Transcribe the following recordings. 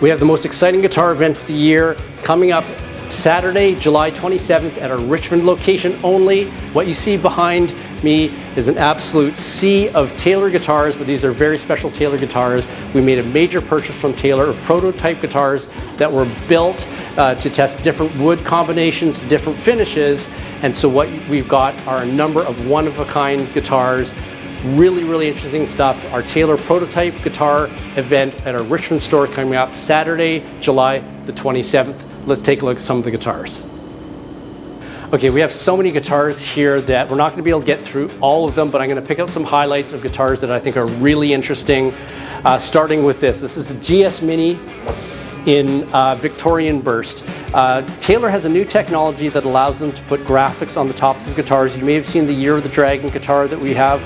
We have the most exciting guitar event of the year coming up Saturday, July 27th at our Richmond location only. What you see behind me is an absolute sea of Taylor guitars, but these are very special Taylor guitars. We made a major purchase from Taylor of prototype guitars that were built to test different wood combinations, different finishes, and so what we've got are a number of one-of-a-kind guitars. Really interesting stuff. Our Taylor prototype guitar event at our Richmond store coming up Saturday, July the 27th. Let's take a look at some of the guitars. Okay, we have so many guitars here that we're not going to be able to get through all of them, but I'm going to pick out some highlights of guitars that I think are really interesting. Starting with this. This is a GS Mini in Victorian burst. Taylor has a new technology that allows them to put graphics on the tops of guitars. You may have seen the Year of the Dragon guitar that we have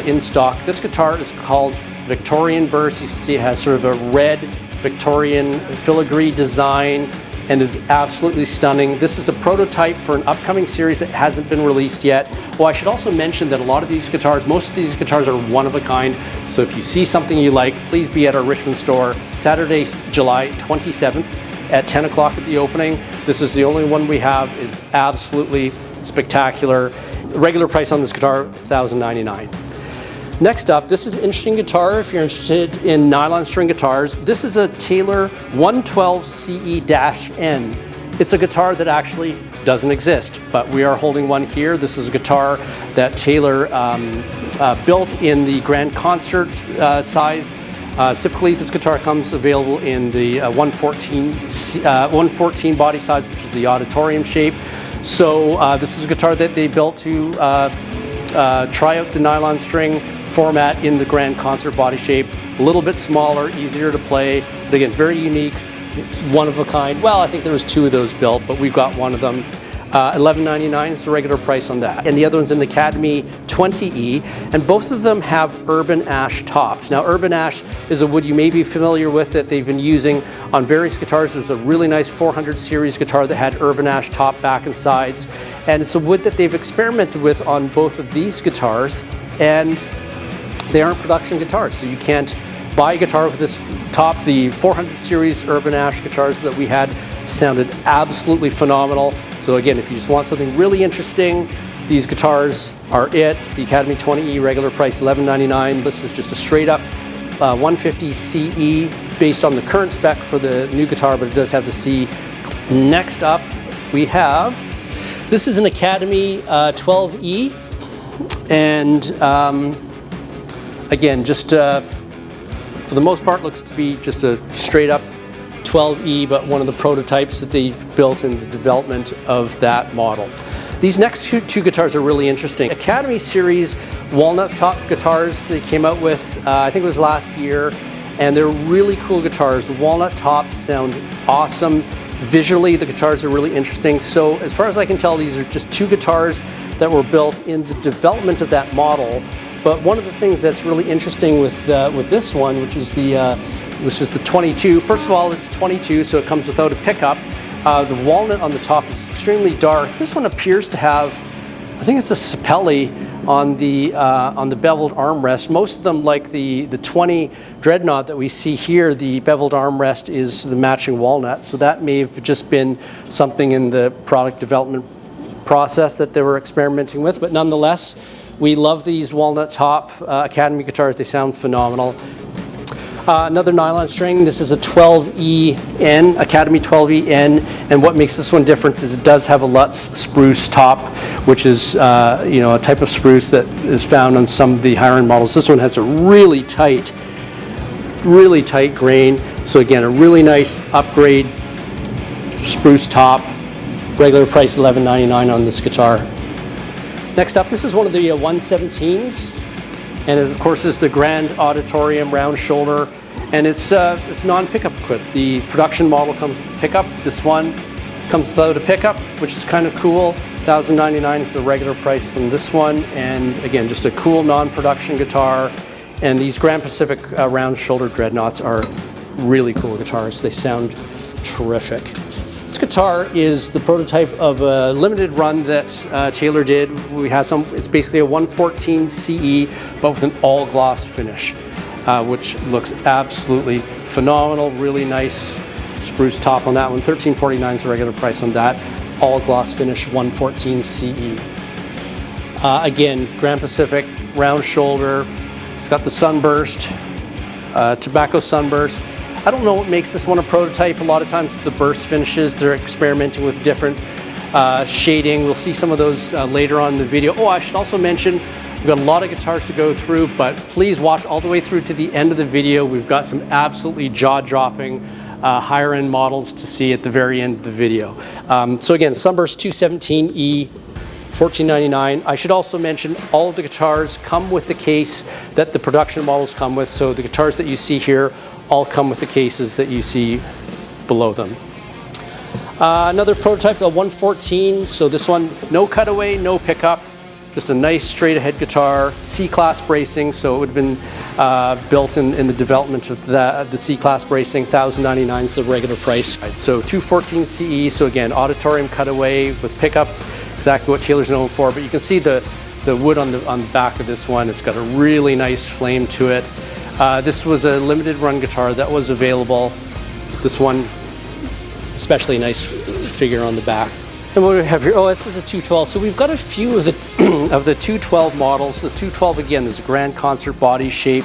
in stock. This guitar is called Victorian burst. You can see it has sort of a red Victorian filigree design and is absolutely stunning. This is a prototype for an upcoming series that hasn't been released yet. Well, I should also mention that a lot of these guitars, most of these guitars are one of a kind. So if you see something you like, please be at our Richmond store Saturday, July 27th at 10 o'clock at the opening. This is the only one we have. It's absolutely spectacular. The regular price on this guitar, $1,099. Next up, this is an interesting guitar if you're interested in nylon string guitars. This is a Taylor 112 CE-N. It's a guitar that actually doesn't exist, but we are holding one here. This is a guitar that Taylor built in the grand concert size. Typically, this guitar comes available in the 114 body size, which is the auditorium shape. So this is a guitar that they built to try out the nylon string format in the grand concert body shape. A little bit smaller, easier to play, but again, very unique, one of a kind. Well, I think there was two of those built, but we've got one of them. $11.99 is the regular price on that. And the other one's an Academy 20E, and both of them have urban ash tops. Now, urban ash is a wood you may be familiar with that they've been using on various guitars. There's a really nice 400 series guitar that had urban ash top, back, and sides. And it's a wood that they've experimented with on both of these guitars, and they aren't production guitars, so you can't buy a guitar with this top. The 400 series urban ash guitars that we had sounded absolutely phenomenal. So again, if you just want something really interesting, these guitars are it. The Academy 20E regular price $11.99. This is just a straight up 150 CE based on the current spec for the new guitar, but it does have the C. Next up, we have, this is an Academy 12E, and again, just for the most part, looks to be just a straight up 12E, but one of the prototypes that they built in the development of that model. These next two guitars are really interesting. Academy series walnut top guitars they came out with, I think it was last year, and they're really cool guitars. The walnut tops sound awesome. Visually, the guitars are really interesting. So as far as I can tell, these are just two guitars that were built in the development of that model. But one of the things that's really interesting with this one, which is the 22. First of all, it's 22, so it comes without a pickup. The walnut on the top is extremely dark. This one appears to have, I think it's a Sapelli on the beveled armrest. Most of them, like the 20 Dreadnought that we see here, the beveled armrest is the matching walnut. So that may have just been something in the product development process that they were experimenting with. But nonetheless, we love these walnut top Academy guitars. They sound phenomenal. Another nylon string. This is a 12EN, Academy 12EN, and what makes this one different is it does have a Lutz spruce top, which is a type of spruce that is found on some of the higher end models. This one has a really tight grain. So again, a really nice upgrade spruce top. Regular price $11.99 on this guitar. Next up, this is one of the 117s. And of course, this is the Grand Auditorium round shoulder, and it's non-pickup equipped. The production model comes with a pickup. This one comes without a pickup, which is kind of cool. $1,099 is the regular price on this one, and again, just a cool non-production guitar. And these Grand Pacific round shoulder Dreadnoughts are really cool guitars. They sound terrific. This guitar is the prototype of a limited run that Taylor did. We have it's basically a 114 CE, but with an all gloss finish, which looks absolutely phenomenal, really nice spruce top on that one. $13.49 is the regular price on that. All gloss finish, 114 CE. Again, Grand Pacific, round shoulder. It's got the sunburst, tobacco sunburst. I don't know what makes this one a prototype. A lot of times the burst finishes, they're experimenting with different shading. We'll see some of those later on in the video. Oh, I should also mention, we've got a lot of guitars to go through, but please watch all the way through to the end of the video. We've got some absolutely jaw-dropping higher end models to see at the very end of the video. So again, Sunburst 217E, $14.99. I should also mention all of the guitars come with the case that the production models come with. So the guitars that you see here all come with the cases that you see below them. Another prototype, a 114. So this one, no cutaway, no pickup. Just a nice straight ahead guitar, C-class bracing, so it would have been built in the development of the C-class bracing. $1,099 is the regular price. So 214 CE, so again, auditorium cutaway with pickup, exactly what Taylor's known for, but you can see the wood on the back of this one. It's got a really nice flame to it. This was a limited run guitar that was available. This one, especially nice figure on the back. And what do we have here? Oh, this is a 212. So we've got a few of the of the 212 models. The 212 again is a grand concert body shape.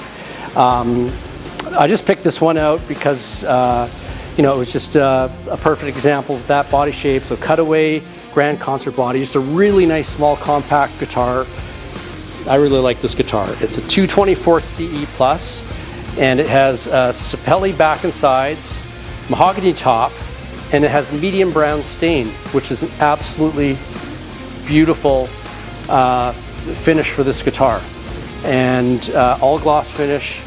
I just picked this one out because you know, it was just a perfect example of that body shape. So cutaway grand concert body, just a really nice small compact guitar. I really like this guitar. It's a 224 CE plus, and it has Sapelli back and sides, mahogany top, and it has medium brown stain, which is an absolutely beautiful finish for this guitar. And all gloss finish,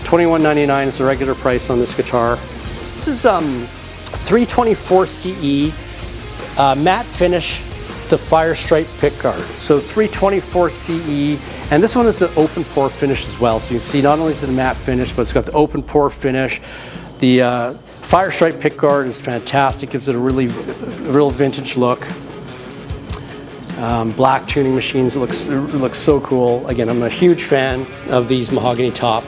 $21.99 is the regular price on this guitar. This is 324 CE matte finish, the Fire Stripe pickguard. So 324 CE, and this one is an open pore finish as well. So you can see not only is it a matte finish, but it's got the open pore finish. The Fire Stripe pickguard is fantastic, gives it a real vintage look. Black tuning machines, it looks so cool. Again, I'm a huge fan of these mahogany top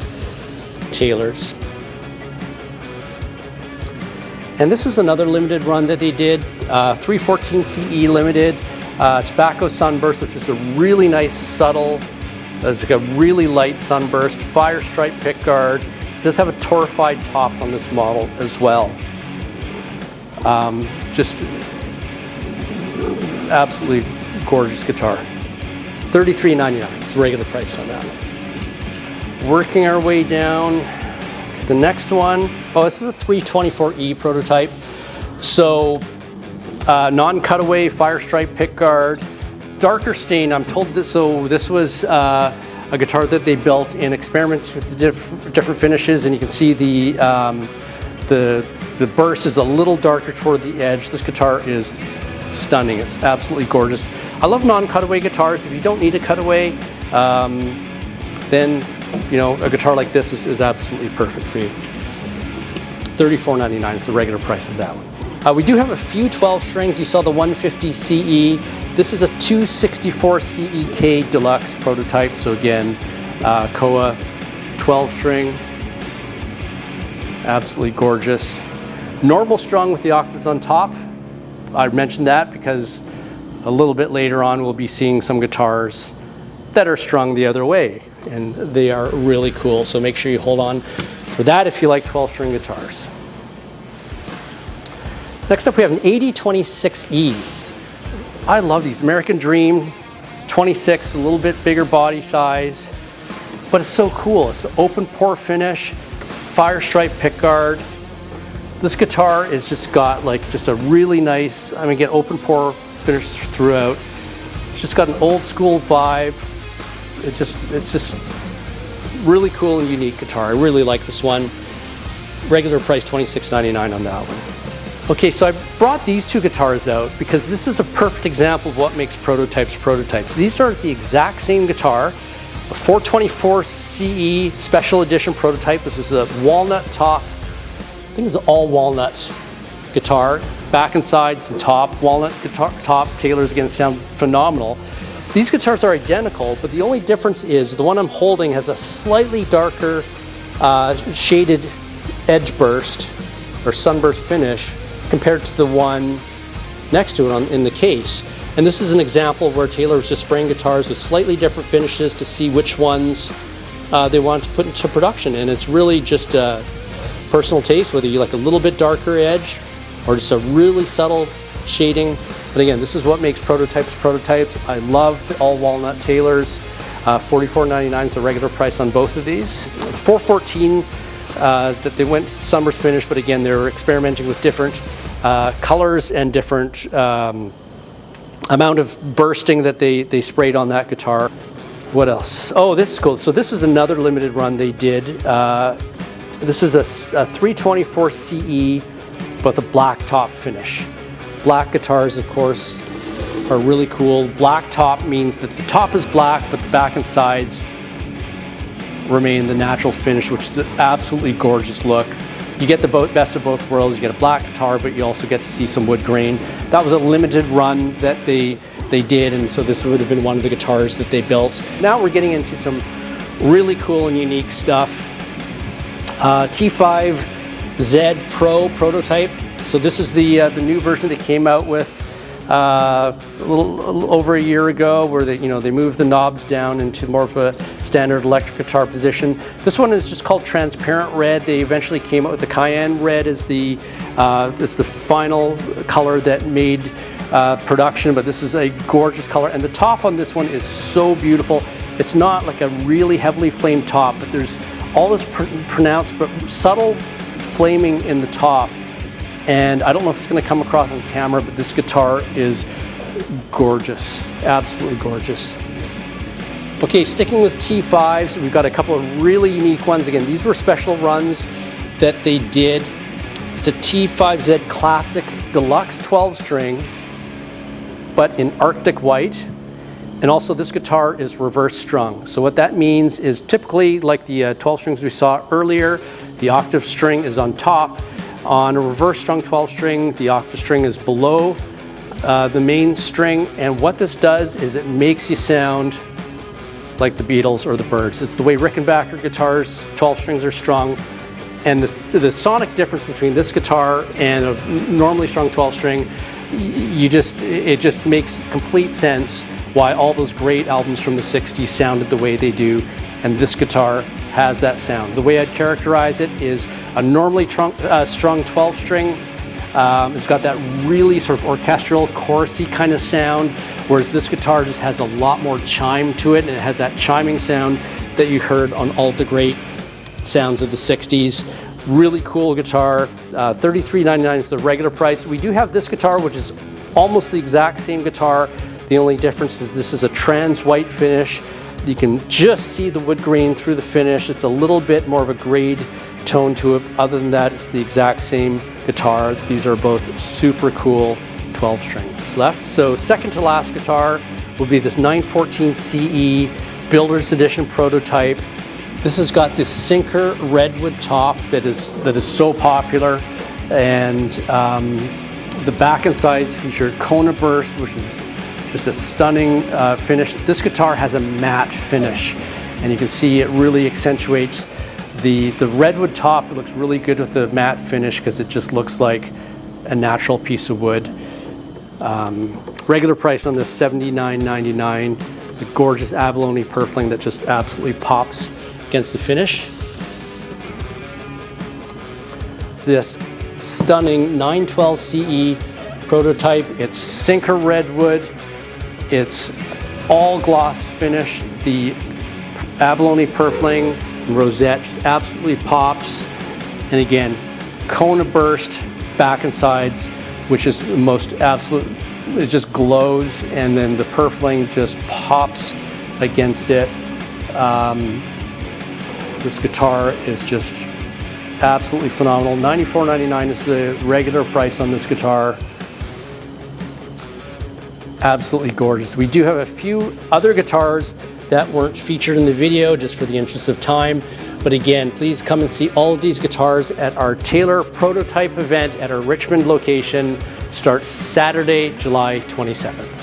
Taylors. And this was another limited run that they did, 314 CE limited, tobacco sunburst, which is a really nice subtle, it's like a really light sunburst, Fire Stripe pickguard. It does have a torrefied top on this model as well. Just absolutely gorgeous guitar. $33.99 is the regular price on that one. Working our way down to the next one. Oh, this is a 324E prototype. So non-cutaway Fire Stripe pickguard, darker stain. I'm told this. So this was a guitar that they built in experiments with the different finishes, and you can see the burst is a little darker toward the edge. This guitar is stunning. It's absolutely gorgeous. I love non-cutaway guitars. If you don't need a cutaway, then you know a guitar like this is absolutely perfect for you. $34.99 is the regular price of that one. We do have a few 12 strings. You saw the 150 CE. This is a 264 CEK Deluxe prototype. So again, Koa 12 string, absolutely gorgeous. Normal strung with the octaves on top. I mentioned that because a little bit later on we'll be seeing some guitars that are strung the other way, and they are really cool. So make sure you hold on for that if you like 12 string guitars. Next up we have an 8026E. I love these. American Dream 26, a little bit bigger body size, but it's so cool. It's an open pore finish, Fire Stripe pickguard. This guitar is just got like just a really nice, I mean, get open pore finish throughout. It's just got an old school vibe. It's just really cool and unique guitar. I really like this one. Regular price $26.99 on that one. Okay, so I brought these two guitars out because this is a perfect example of what makes prototypes prototypes. These are the exact same guitar, a 424 CE special edition prototype. This is a walnut top. I think it's an all walnut guitar. Back and sides and top, walnut guitar top. Taylors again sound phenomenal. These guitars are identical, but the only difference is the one I'm holding has a slightly darker shaded edge burst or sunburst finish compared to the one next to it in the case. And this is an example where Taylor was just spraying guitars with slightly different finishes to see which ones they wanted to put into production. And it's really just a personal taste, whether you like a little bit darker edge or just a really subtle shading. But again, this is what makes prototypes prototypes. I love the all walnut Taylors. $44.99 is the regular price on both of these. $414 that they went sunburst finish, but again, they're experimenting with different colors and different amount of bursting that they sprayed on that guitar. What else? Oh, this is cool. So this was another limited run they did. This is a 324 CE with a black top finish. Black guitars, of course, are really cool. Black top means that the top is black, but the back and sides remain the natural finish, which is an absolutely gorgeous look. You get the best of both worlds. You get a black guitar, but you also get to see some wood grain. That was a limited run that they did, and so this would have been one of the guitars that they built. Now we're getting into some really cool and unique stuff. T5Z Pro prototype. So this is the new version they came out with a little over a year ago, where they moved the knobs down into more of a standard electric guitar position. This one is just called transparent red. They eventually came out with the cayenne red as the final color that made production, but this is a gorgeous color, and the top on this one is so beautiful. It's not like a really heavily flamed top, but there's all this pronounced but subtle flaming in the top. And I don't know if it's going to come across on camera, but this guitar is gorgeous, absolutely gorgeous. Okay, sticking with T5s, we've got a couple of really unique ones. Again, these were special runs that they did. It's a T5Z Classic Deluxe 12-string, but in Arctic White. And also this guitar is reverse strung. So what that means is, typically, like the 12 strings we saw earlier, the octave string is on top. On a reverse strung 12 string, the octave string is below the main string, and what this does is it makes you sound like the Beatles or the Byrds. It's the way Rickenbacker guitars 12 strings are strung, and the sonic difference between this guitar and a normally strung 12 string, it just makes complete sense why all those great albums from the 60s sounded the way they do, and this guitar has that sound. The way I'd characterize it is a normally strung 12 string. It's got that really sort of orchestral, chorusy kind of sound, whereas this guitar just has a lot more chime to it, and it has that chiming sound that you heard on all the great sounds of the 60s. Really cool guitar. $33.99 is the regular price. We do have this guitar, which is almost the exact same guitar. The only difference is this is a trans white finish. You can just see the wood grain through the finish. It's a little bit more of a grade tone to it. Other than that, it's the exact same guitar. These are both super cool 12 strings left. So second to last guitar will be this 914 CE Builder's Edition prototype. This has got this sinker redwood top that is so popular, and the back and sides feature Kona burst, which is just a stunning finish. This guitar has a matte finish, and you can see it really accentuates the redwood top. It looks really good with the matte finish because it just looks like a natural piece of wood. Regular price on this $79.99. The gorgeous abalone purfling that just absolutely pops against the finish. This stunning 912 CE prototype. It's sinker redwood. It's all gloss finish. The abalone purfling and rosette just absolutely pops. And again, Kona burst back and sides, which is the most absolute. It just glows, and then the purfling just pops against it. This guitar is just absolutely phenomenal. $94.99 is the regular price on this guitar. Absolutely gorgeous. We do have a few other guitars that weren't featured in the video, just for the interest of time. But again, please come and see all of these guitars at our Taylor prototype event at our Richmond location. Starts Saturday, July 27th.